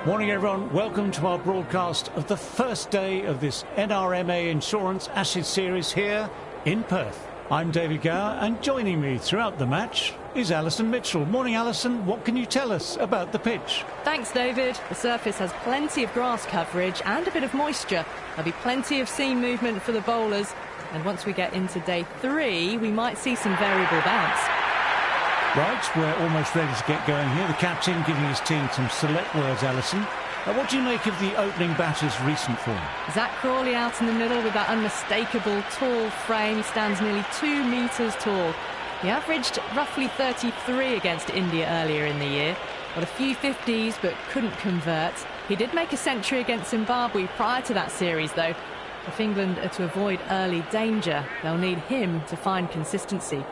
Morning everyone, welcome to our broadcast of the first day of this NRMA Insurance Ashes series here in Perth. I'm David Gower and joining me throughout the match is Alison Mitchell. Morning Alison, what can you tell us about the pitch? Thanks David. The surface has plenty of grass coverage and a bit of moisture. There'll be plenty of seam movement for the bowlers, and once we get into day 3 we might see some variable bounce. Right, we're almost ready to get going here. The captain giving his team some select words, Alison. What do you make of the opening batter's recent form? Zach Crawley out in the middle with that unmistakable tall frame. He stands nearly 2 metres tall. He averaged roughly 33 against India earlier in the year. Got a few 50s but couldn't convert. He did make a century against Zimbabwe prior to that series though. If England are to avoid early danger, they'll need him to find consistency.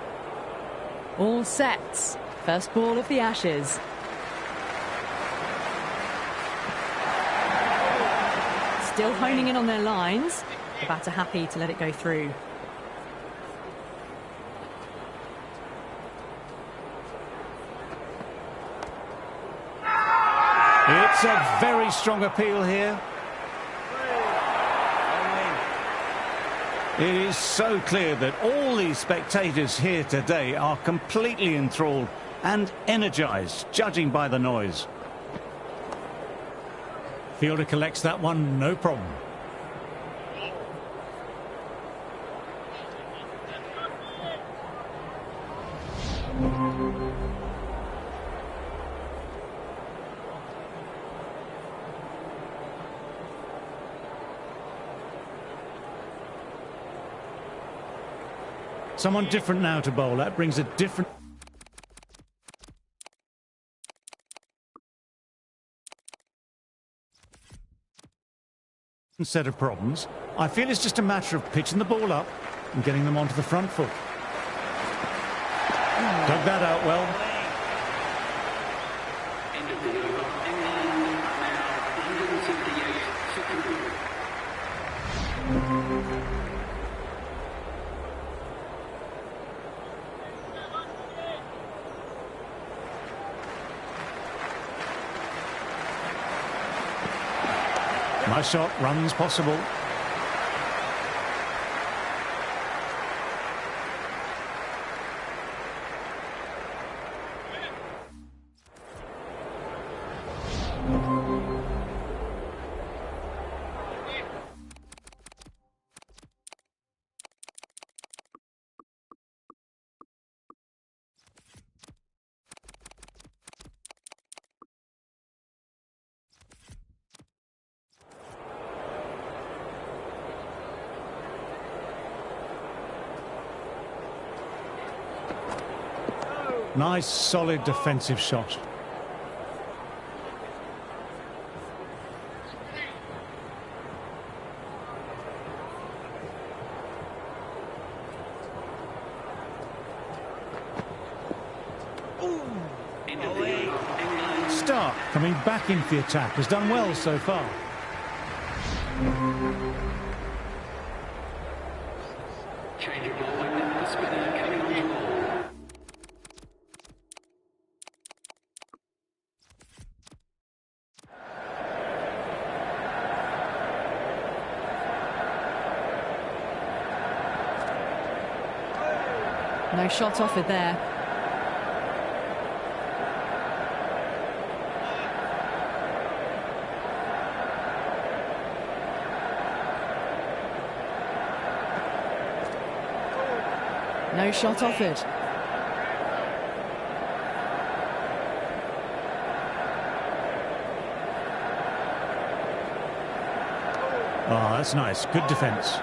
All sets. First ball of the Ashes. Still honing in on their lines. The batter happy to let it go through. It's a very strong appeal here. It is so clear that all these spectators here today are completely enthralled and energised, judging by the noise. Fielder collects that one, no problem. Someone different now to bowl. That brings a different set of problems. I feel it's just a matter of pitching the ball up and getting them onto the front foot. Dug that out well. Nice shot, runs possible. Nice, solid defensive shot. Stark coming back into the attack has done well so far. No shot offered there. No shot offered. Oh, that's nice. Good defence.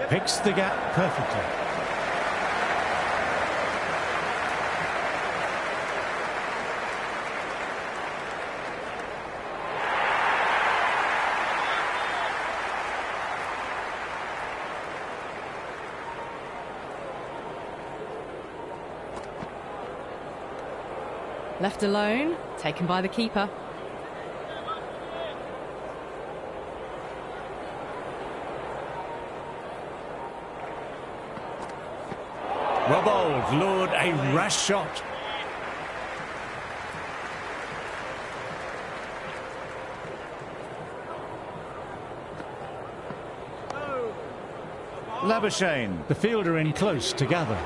Picks the gap perfectly. Left alone, taken by the keeper. Well bowled, lured a rash shot. Labuschagne, the fielder in close to gather.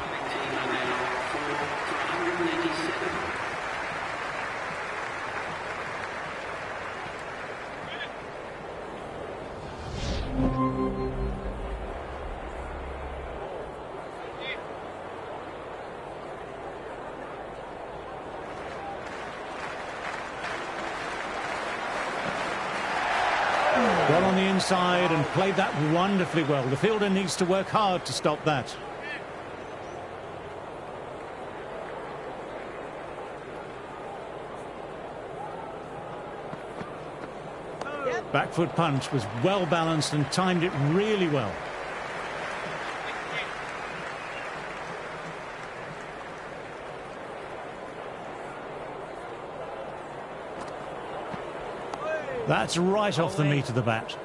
Got on the inside and played that wonderfully well. The fielder needs to work hard to stop that. Back foot punch was well balanced and timed it really well. That's right off the meat of the bat.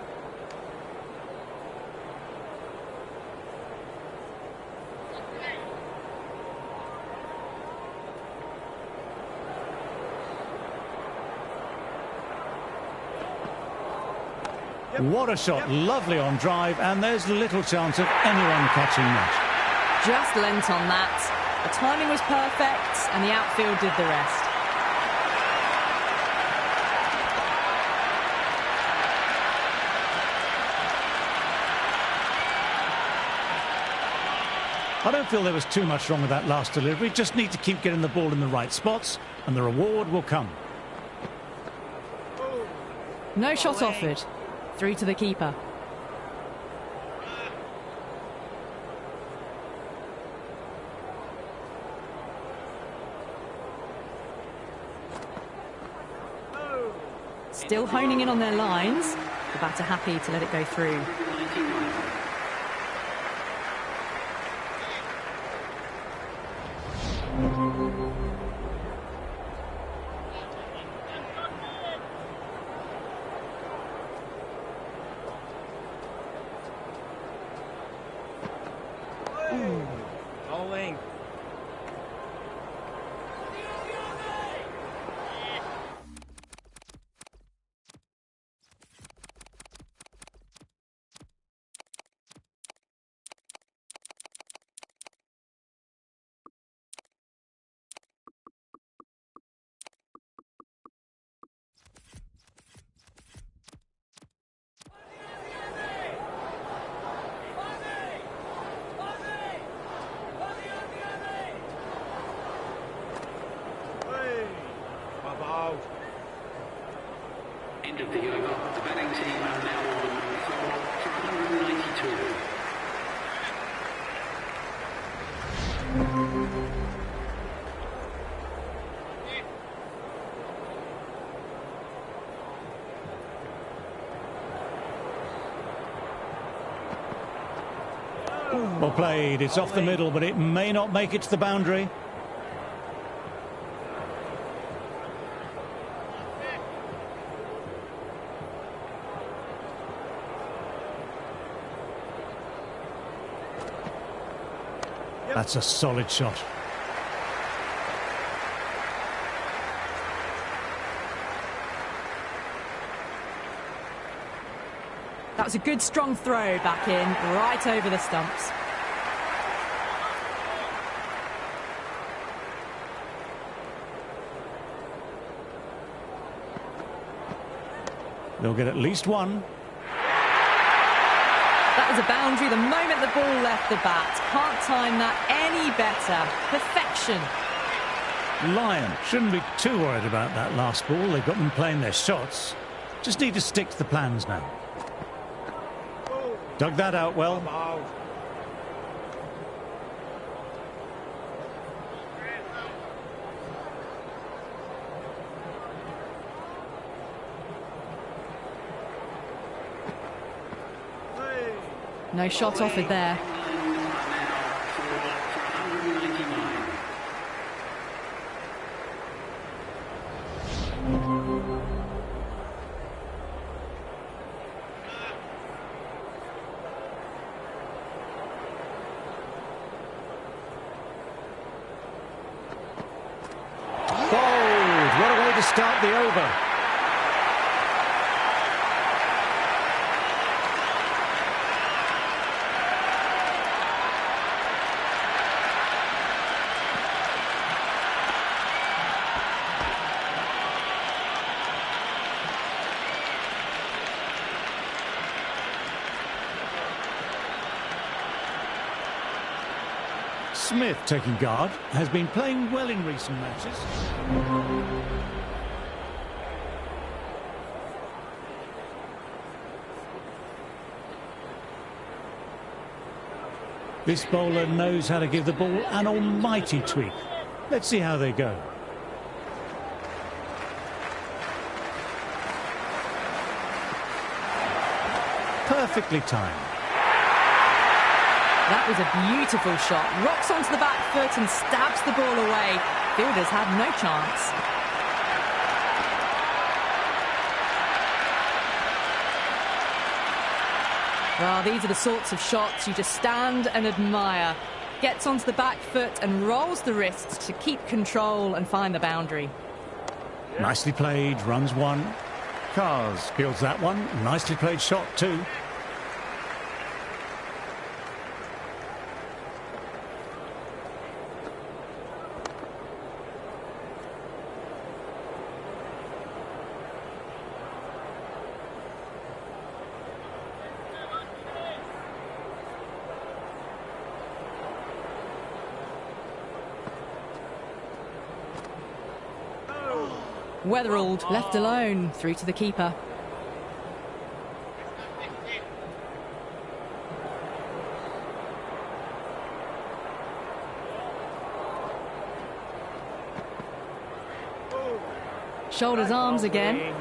What a shot, lovely on drive, and there's little chance of anyone catching that. Just lent on that. The timing was perfect, and the outfield did the rest. I don't feel there was too much wrong with that last delivery. Just need to keep getting the ball in the right spots, and the reward will come. No shot offered. Through to the keeper. Still honing in on their lines. The batter happy to let it go through. Bowling. End of the over. The batting team are now on 4 for 192. Well played. It's off the middle, but it may not make it to the boundary. That's a solid shot. That was a good strong throw back in, right over the stumps. They'll get at least one. That was a boundary the moment the ball left the bat. Can't time that any better. Perfection. Lyon shouldn't be too worried about that last ball. They've got them playing their shots. Just need to stick to the plans now. Dug that out well. No shot offered there. start the over. Smith, taking guard, has been playing well in recent matches. This bowler knows how to give the ball an almighty tweak. Let's see how they go. Perfectly timed. That was a beautiful shot. Rocks onto the back foot and stabs the ball away. Fielders had no chance. Well, these are the sorts of shots you just stand and admire. Gets onto the back foot and rolls the wrists to keep control and find the boundary. Nicely played, runs one. Cars fields that one. Nicely played shot too. Weatherald left alone, through to the keeper. Shoulders, arms again.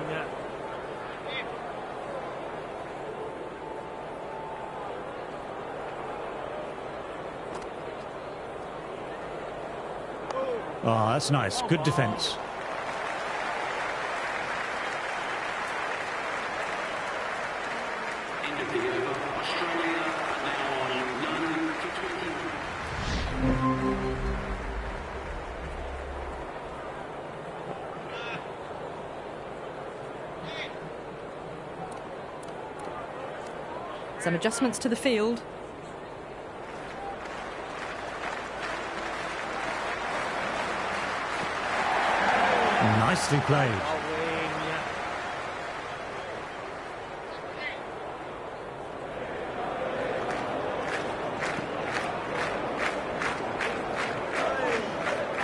Oh, that's nice. Good defence. End of the over. Australia are now on 9 for 21. Some adjustments to the field. Nicely played.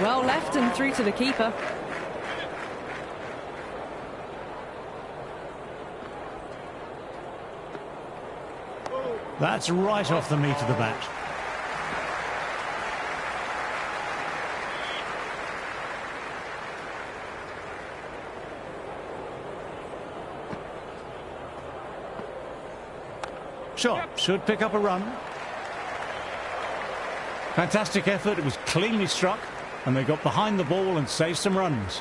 Well left and through to the keeper. That's right off the meat of the bat. Shot should pick up a run. Fantastic effort. It was cleanly struck, and they got behind the ball and saved some runs.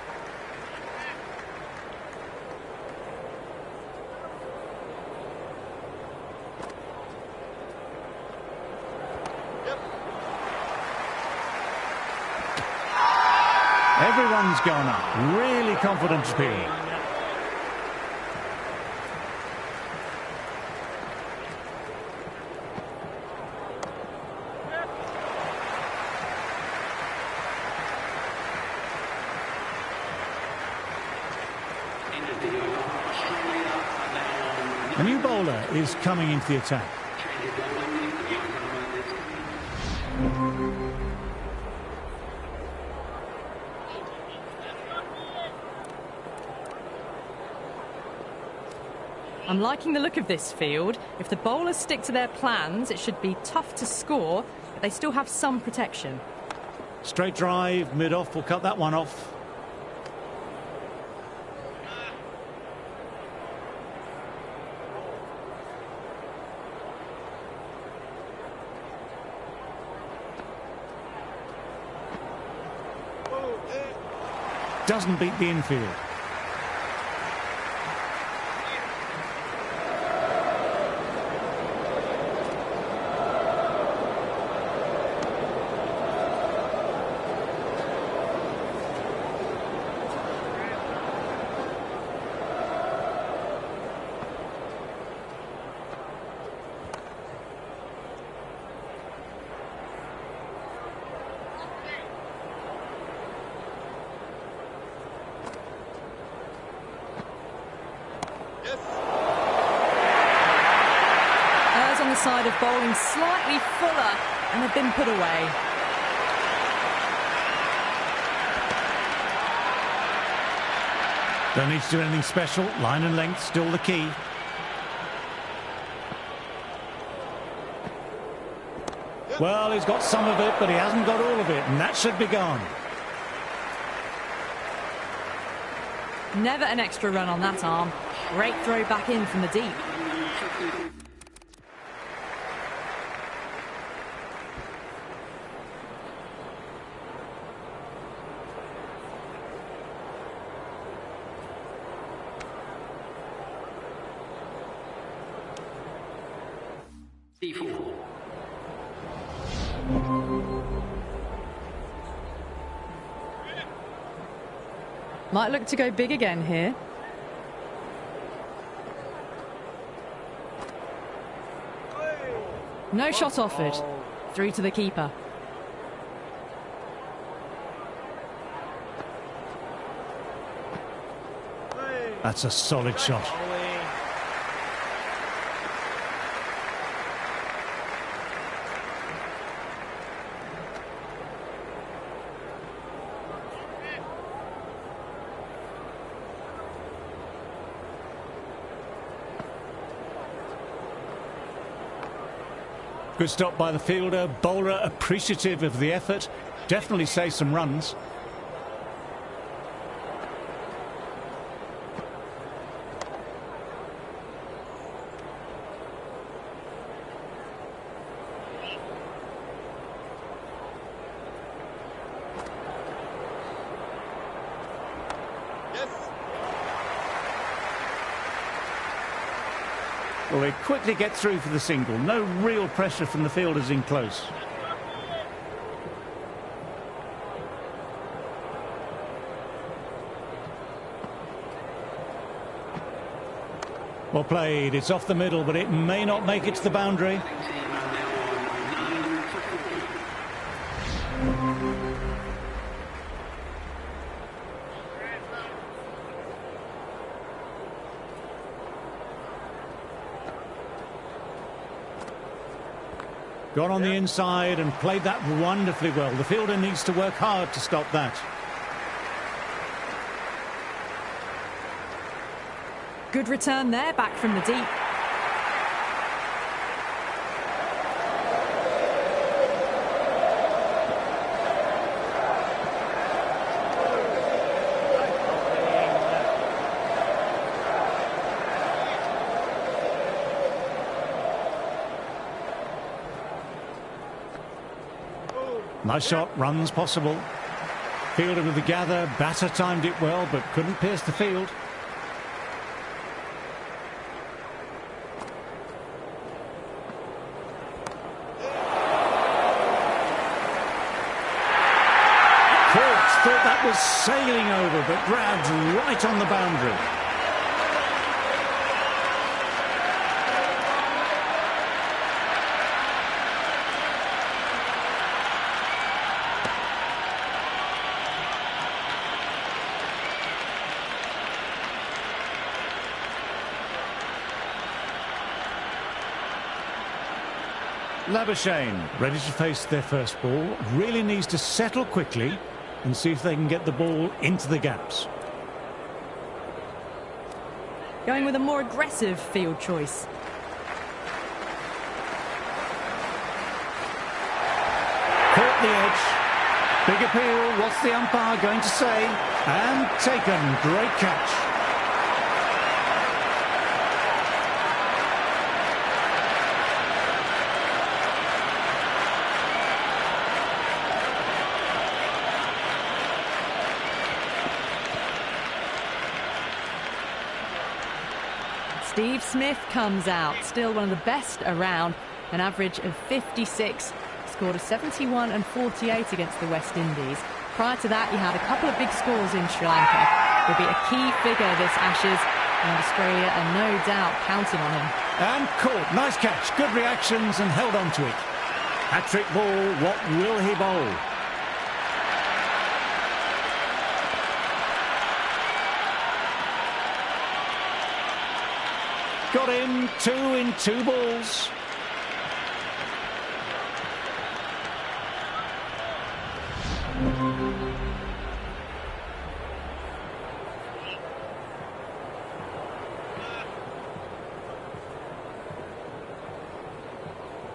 Everyone's gone up. Really confident appeal. End of the over. Australia are now on A new bowler is coming into the attack. change of bowling. I'm liking the look of this field. If the bowlers stick to their plans, it should be tough to score, but they still have some protection. Straight drive, mid-off, will cut that one off. Doesn't beat the infield. Errs on the side of bowling slightly fuller, and have been put away. Don't need to do anything special. Line and length still the key. Well, he's got some of it, but he hasn't got all of it, and that should be gone. Never an extra run on that arm. Great throw back in from the deep. D4. Might look to go big again here. No shot offered. Through to the keeper. That's a solid shot. Good stop by the fielder. Bowler appreciative of the effort. Definitely saves some runs. Well, they quickly get through for the single. No real pressure from the fielders in close. Well played. It's off the middle, but it may not make it to the boundary. Gone on the inside and played that wonderfully well. The fielder needs to work hard to stop that. Good return there, back from the deep. Nice shot, runs possible. Fielder with the gather, batter timed it well, but couldn't pierce the field. Court thought that was sailing over, but grabbed right on the boundary. Labuschagne, ready to face their first ball, really needs to settle quickly and see if they can get the ball into the gaps. Going with a more aggressive field choice. Caught the edge. Big appeal. What's the umpire going to say? And taken. Great catch. Steve Smith comes out, still one of the best around, an average of 56, scored a 71 and 48 against the West Indies. Prior to that, he had a couple of big scores in Sri Lanka. Will be a key figure this Ashes, and Australia are no doubt counting on him. And caught, nice catch, good reactions and held on to it. Hat-trick ball, what will he bowl? Got him, 2 in 2 balls.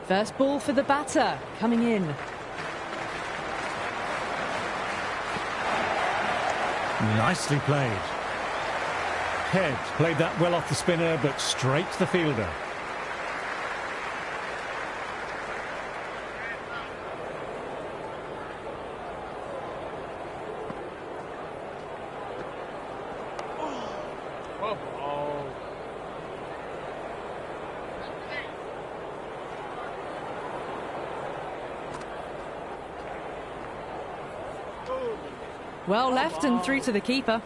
First ball for the batter, coming in. Nicely played. Head played that well off the spinner, but straight to the fielder. Well left and through to the keeper.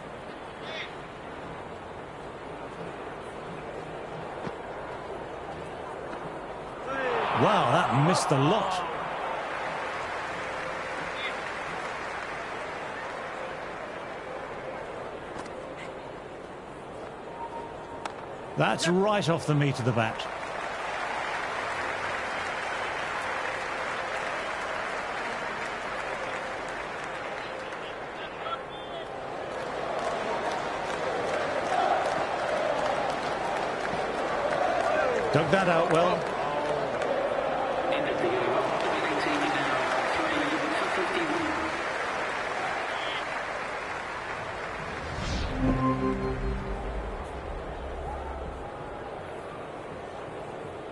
Wow, that missed the lot. That's right off the meat of the bat. Dug that out well. End of the over. The batting team is now 3 for 51.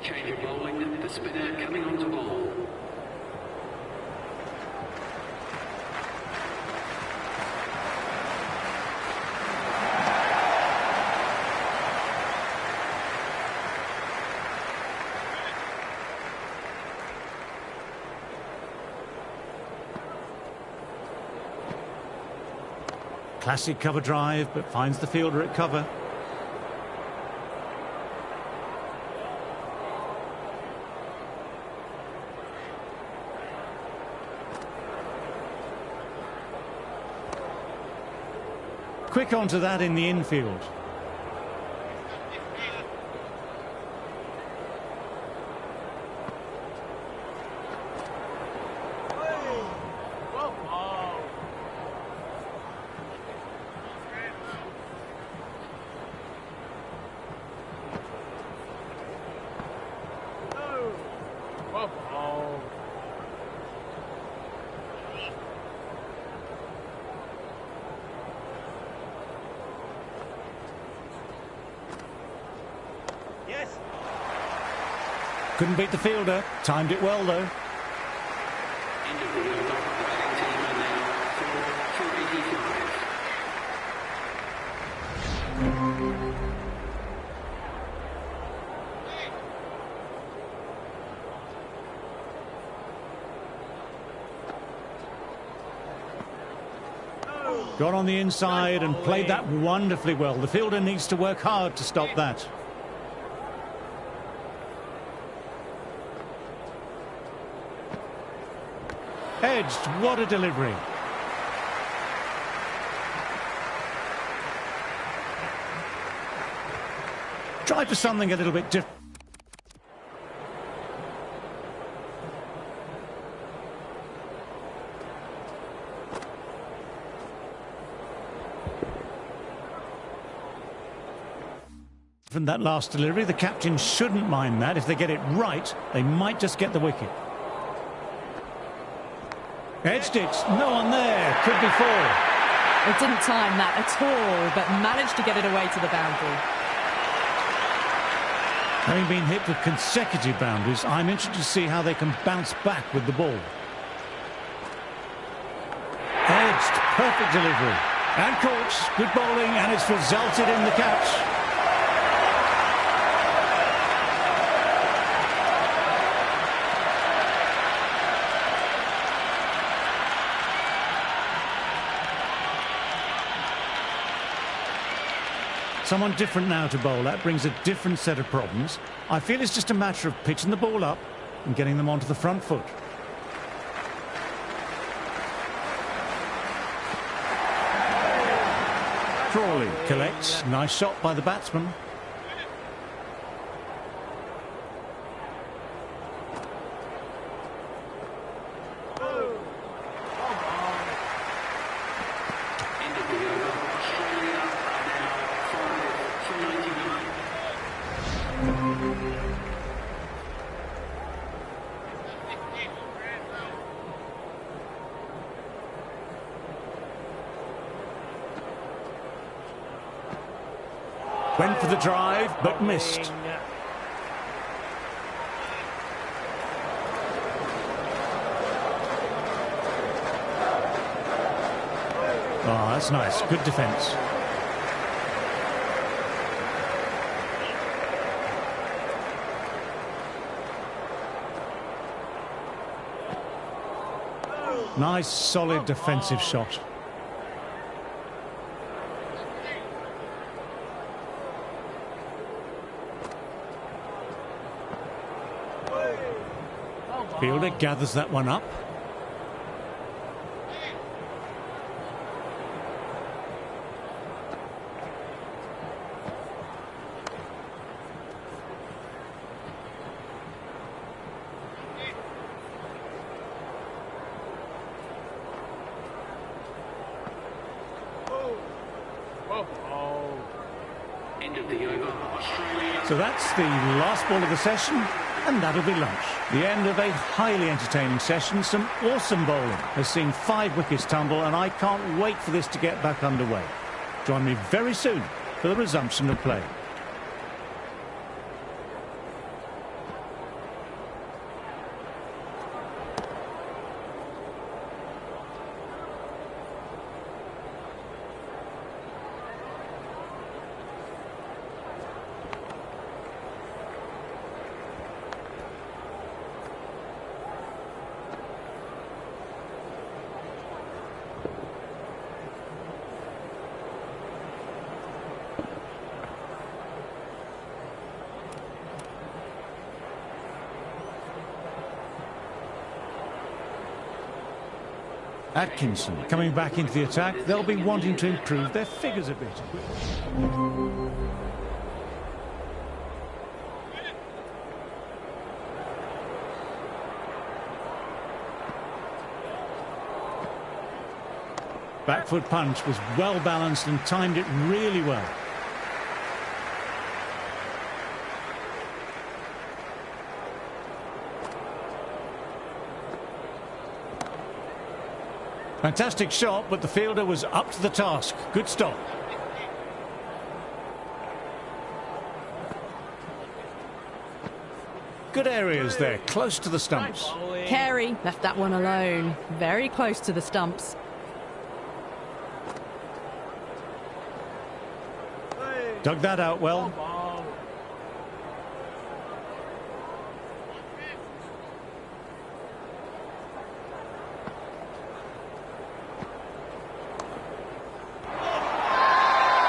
Change of bowling. The spinner coming on to bowl. Classic cover drive, but finds the fielder at cover. Quick onto that in the infield. Couldn't beat the fielder. Timed it well, though. End of the over. The batting team are now 4 for 85. Got on the inside and played that wonderfully well. The fielder needs to work hard to stop that. Edged, what a delivery. Tried for something a little bit different. From that last delivery, the captain shouldn't mind that. If they get it right, they might just get the wicket. Edged it, no one there, could be 4. It didn't time that at all, but managed to get it away to the boundary. Having been hit with consecutive boundaries, I'm interested to see how they can bounce back with the ball. Edged, perfect delivery. And caught, good bowling, and it's resulted in the catch. Someone different now to bowl. That brings a different set of problems. I feel it's just a matter of pitching the ball up and getting them onto the front foot. Crawley collects. Nice shot by the batsman. Went for the drive, but missed. Oh, that's nice. Good defence. Nice, solid defensive shot. Fielder gathers that one up. End of the over, Australia. So that's the last ball of the session, and that'll be lunch. The end of a highly entertaining session. Some awesome bowling has seen 5 wickets tumble, and I can't wait for this to get back underway. Join me very soon for the resumption of play. Atkinson coming back into the attack. They'll be wanting to improve their figures a bit. Back foot punch was well balanced and timed it really well. Fantastic shot, but the fielder was up to the task. Good stop. Good areas there, close to the stumps. Carey left that one alone. Very close to the stumps. Dug that out well.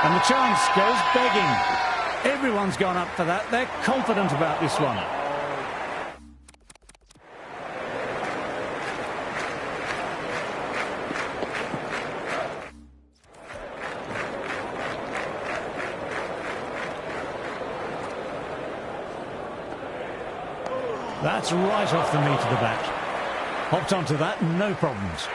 And the chance goes begging. Everyone's gone up for that. They're confident about this one. That's right off the meat of the bat. Hopped onto that, no problems.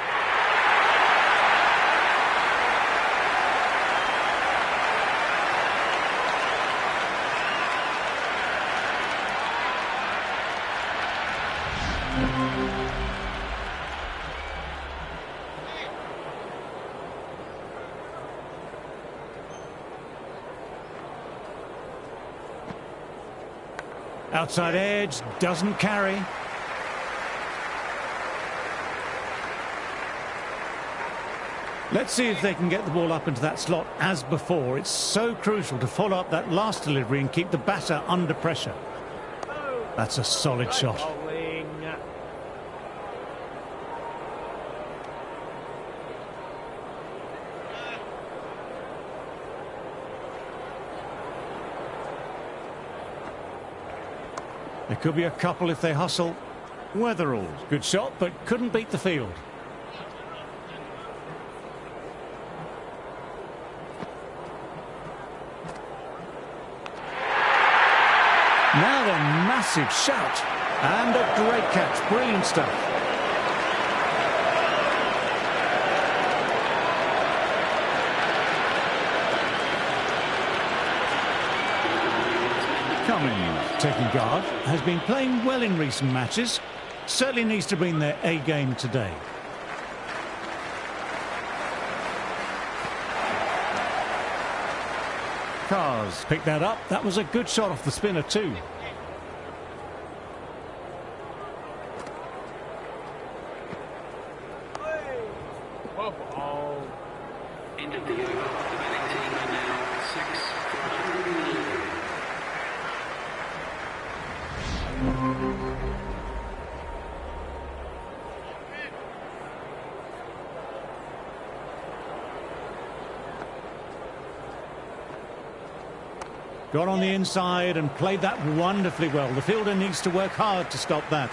Outside edge, doesn't carry. Let's see if they can get the ball up into that slot as before. It's so crucial to follow up that last delivery and keep the batter under pressure. That's a solid shot. There could be a couple if they hustle. Weatherall, good shot, but couldn't beat the field. Now then, massive shout. And a great catch, brilliant stuff. Cummins, taking guard, has been playing well in recent matches. Certainly needs to bring their A game today. Cars picked that up. That was a good shot off the spinner too. End of the over. The batting team are now 6 for 111. Got on the inside and played that wonderfully well. The fielder needs to work hard to stop that.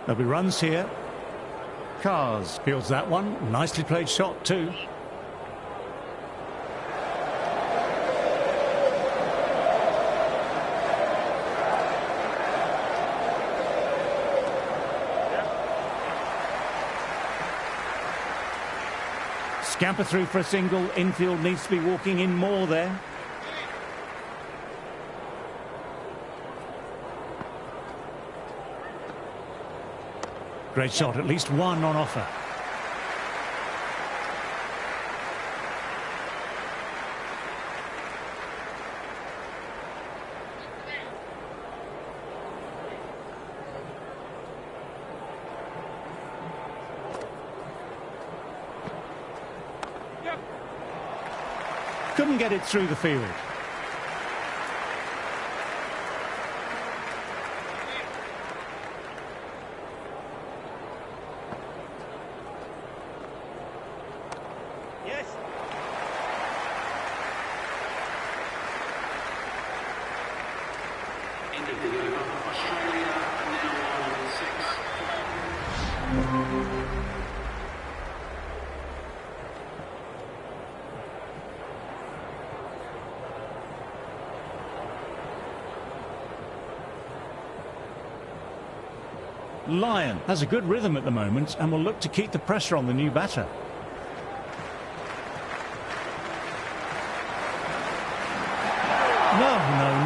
There'll be runs here. Cars fields that one. Nicely played shot too. Scamper through for a single. Infield needs to be walking in more there. Great shot, at least one on offer. Couldn't get it through the field. Yes. End of the over. Australia are now on 6. Lyon has a good rhythm at the moment and will look to keep the pressure on the new batter.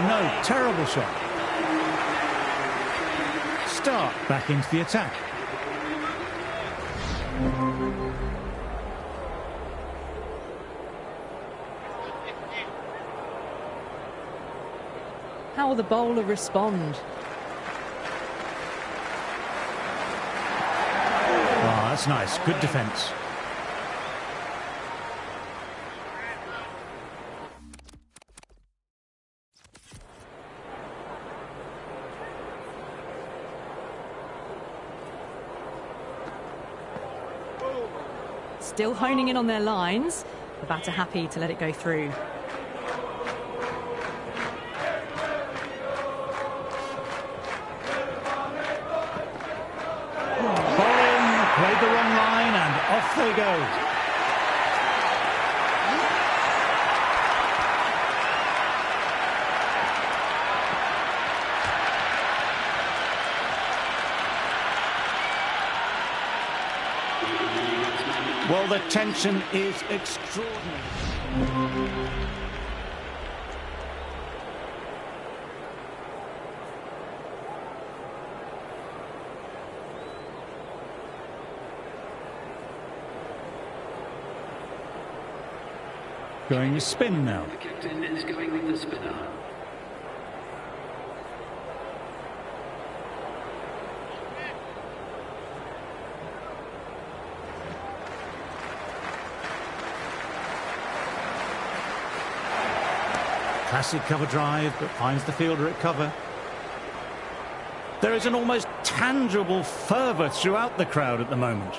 No, terrible shot. Start back into the attack. How will the bowler respond? Ah, that's nice. Good defence. Still honing in on their lines. The batter happy to let it go through. Bowling, played the wrong line and off they go. Well, the tension is extraordinary. Going to spin now. The captain is going with the spinner. Classic cover drive, but finds the fielder at cover. There is an almost tangible fervour throughout the crowd at the moment.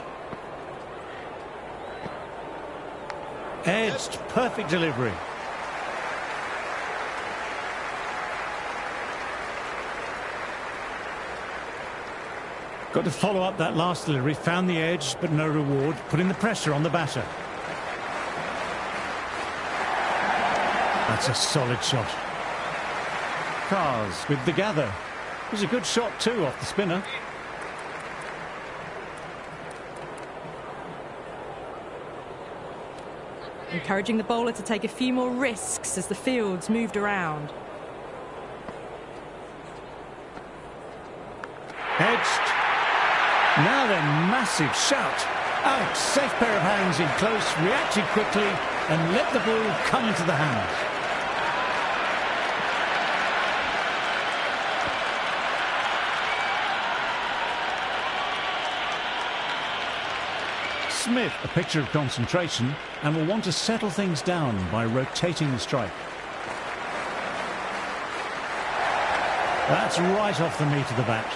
Edged, perfect delivery. Got to follow up that last delivery, found the edge, but no reward, putting the pressure on the batter. That's a solid shot. Cars with the gather. It was a good shot too off the spinner. Encouraging the bowler to take a few more risks as the fields moved around. Now then, massive shout. Out, safe pair of hands in close, reacted quickly and let the ball come into the hands. Smith, a picture of concentration, and will want to settle things down by rotating the strike. That's right off the meat of the bat.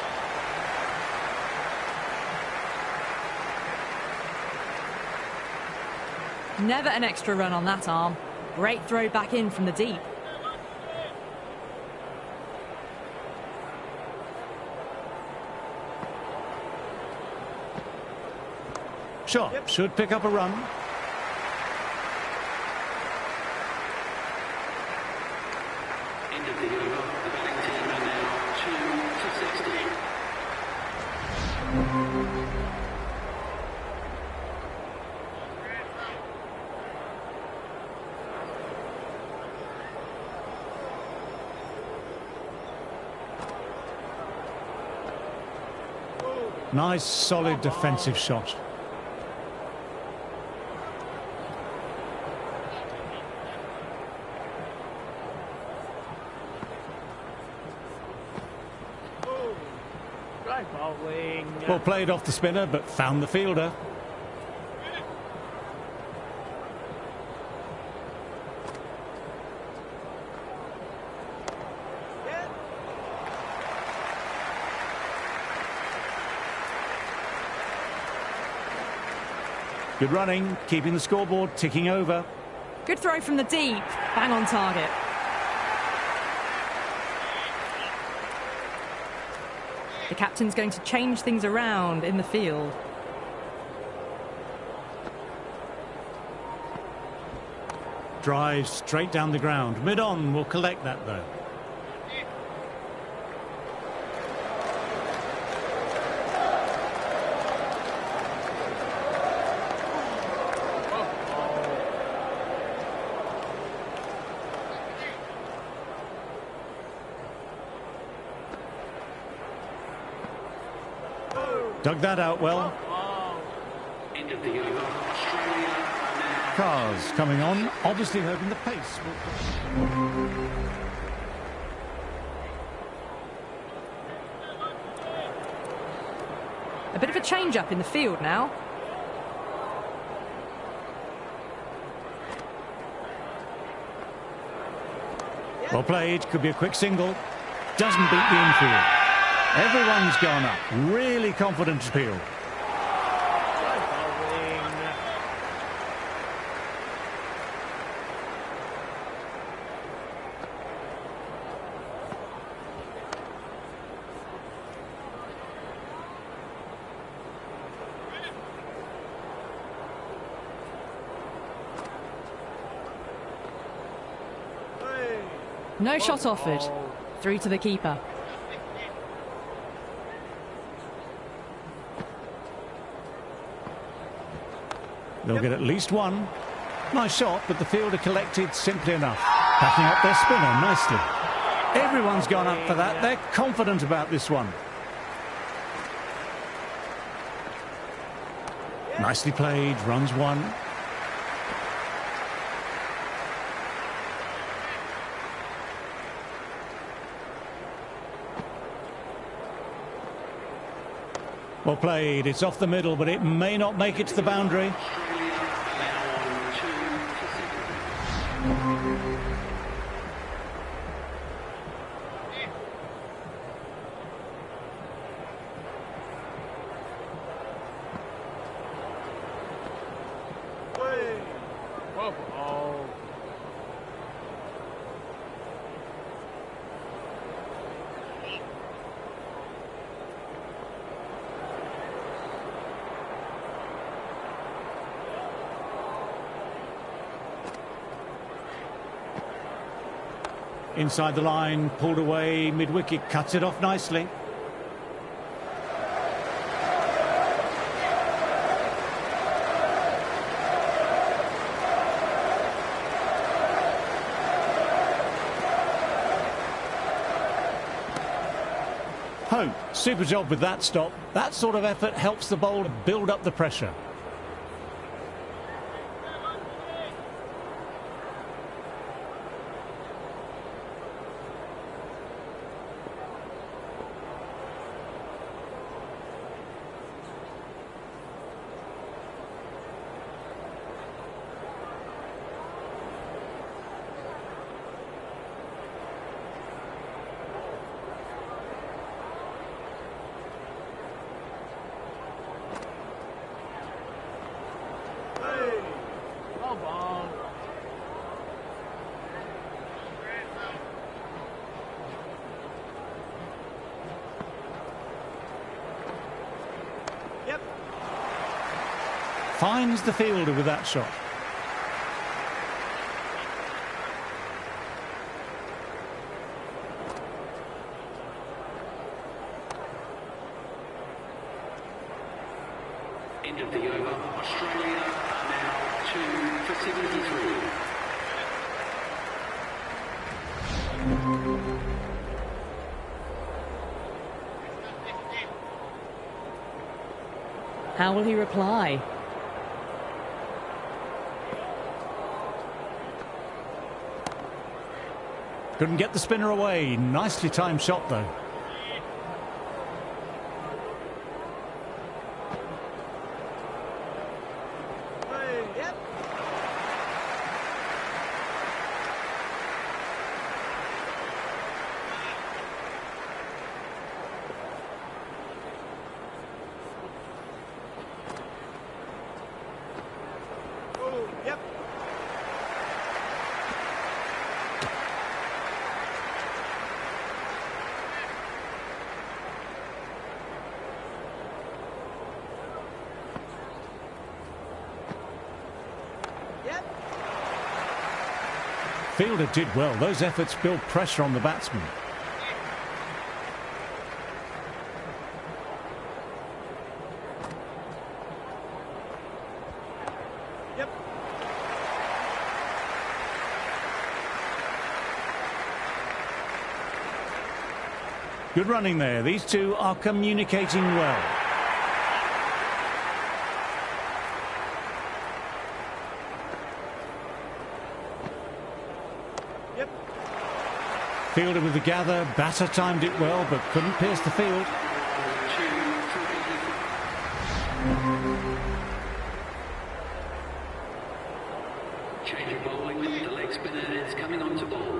Never an extra run on that arm. Great throw back in from the deep. Shot should pick up a run. End of the over. The batting team are now 2 for 60. Nice, solid defensive shot. Well played off the spinner, but found the fielder. Good running, keeping the scoreboard ticking over. Good throw from the deep. Bang on target. The captain's going to change things around in the field. Drives straight down the ground. Mid-on will collect that though. Dug that out well. End of the over. Australia are now Cars coming on, obviously hoping the pace will... A bit of a change-up in the field now. Well played, could be a quick single. Doesn't beat the infield. Everyone's gone up. Really confident appeal. No shot offered. Through to the keeper. They'll get at least one. Nice shot, but the fielder collected simply enough. Backing up their spinner nicely. Everyone's gone up for that. They're confident about this one. Nicely played, runs one. Well played, it's off the middle, but it may not make it to the boundary. Inside the line, pulled away, mid-wicket, cuts it off nicely. Hope, super job with that stop. That sort of effort helps the bowler build up the pressure. Finds the fielder with that shot. End of the over. Australia are now 2 for 73. How will he reply? Couldn't get the spinner away. Nicely timed shot, though. Fielder did well. Those efforts build pressure on the batsman. Good running there. These two are communicating well. Fielder with the gather, batter timed it well, but couldn't pierce the field. Change of bowling with the leg spinner is coming on to bowl.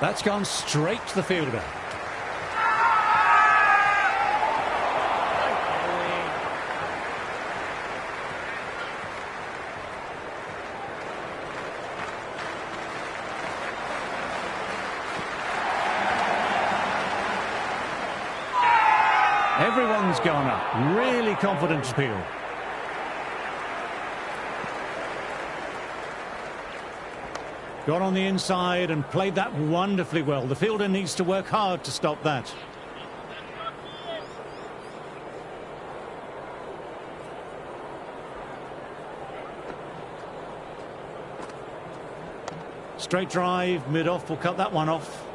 That's gone straight to the fielder. Everyone's gone up. Really confident appeal. Got on the inside and played that wonderfully well. The fielder needs to work hard to stop that. Straight drive, mid-off, will cut that one off.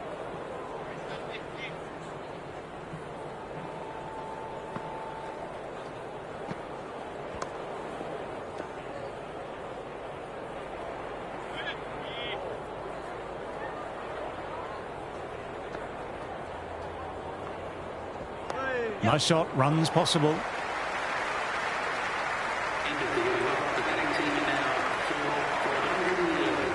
Nice shot, runs possible. End of the over. The batting team are now 4 for 111.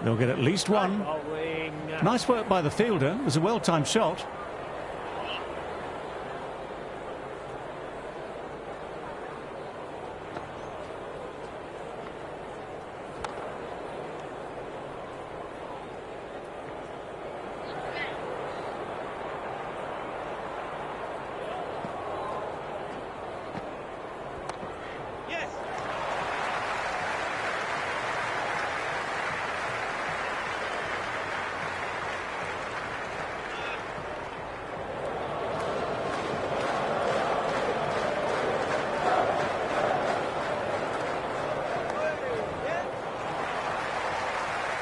They'll get at least one. Nice work by the fielder. It was a well-timed shot.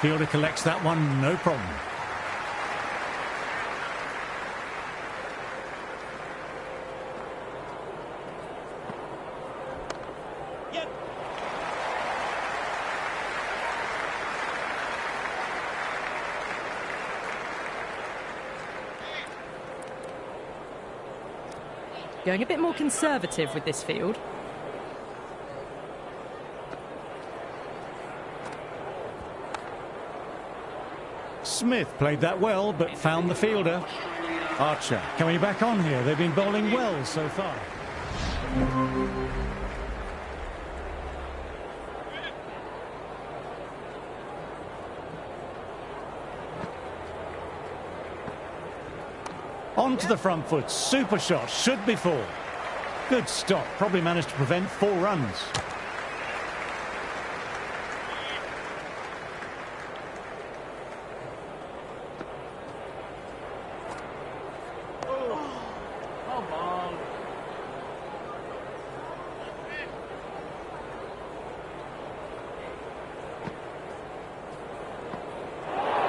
Fielder collects that one, no problem. Yep. Going a bit more conservative with this field. Smith played that well, but found the fielder. Archer coming back on here. They've been bowling well so far. On to the front foot. Super shot. Should be 4. Good stop. Probably managed to prevent 4 runs.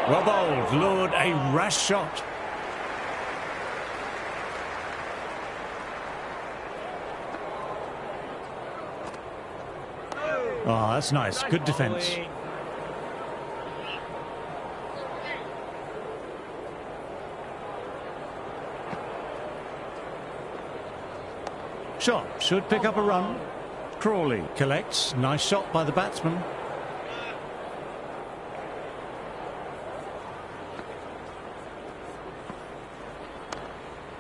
Well bowled, lured a rash shot. Oh, that's nice. Good defence. Shot should pick up a run. Crawley collects. Nice shot by the batsman.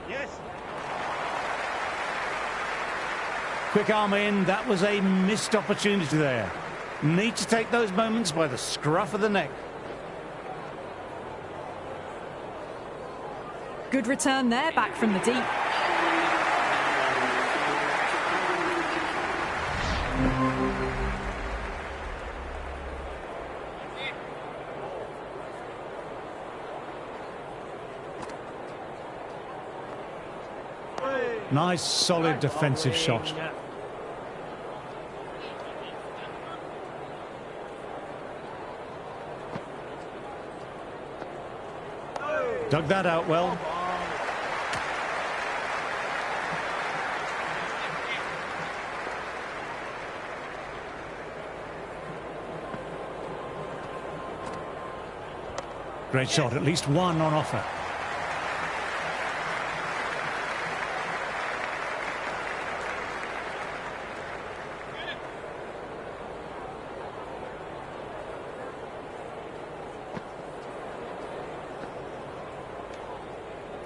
Yes. Quick arm in. That was a missed opportunity there. Need to take those moments by the scruff of the neck. Good return there, back from the deep. Nice, solid defensive shot. Dug that out well. Great shot, at least one on offer.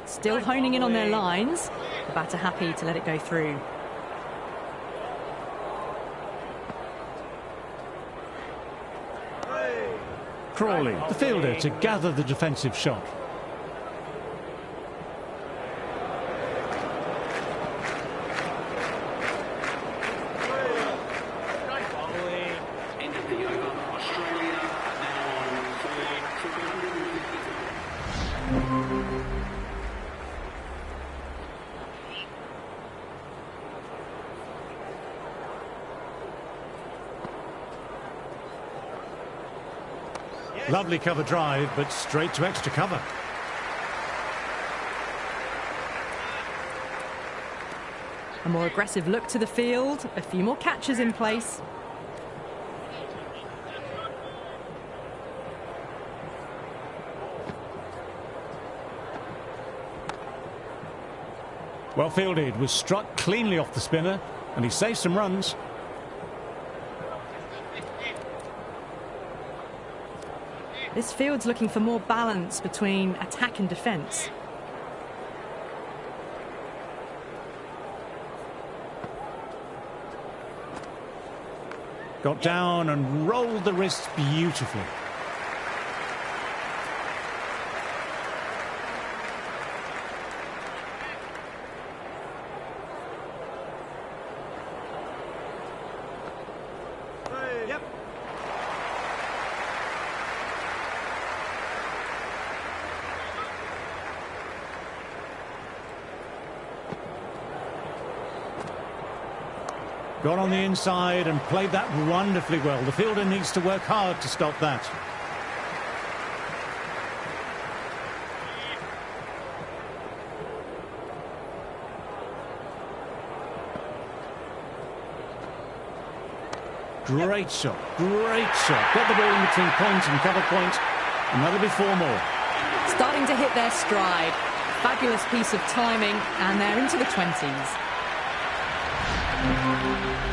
Still honing in on their lines. The batter happy to let it go through. Crawley, the fielder, to gather the defensive shot. End of the over. Australia now on for 350. Lovely cover drive, but straight to extra cover. A more aggressive look to the field. A few more catches in place. Well fielded, was struck cleanly off the spinner, and he saved some runs. This field's looking for more balance between attack and defence. Got down and rolled the wrists beautifully. Yep. Got on the inside and played that wonderfully well. The fielder needs to work hard to stop that. Great shot, great shot. Get the ball in between point and cover point, and that'll be 4 more. Starting to hit their stride. Fabulous piece of timing, and they're into the 20s.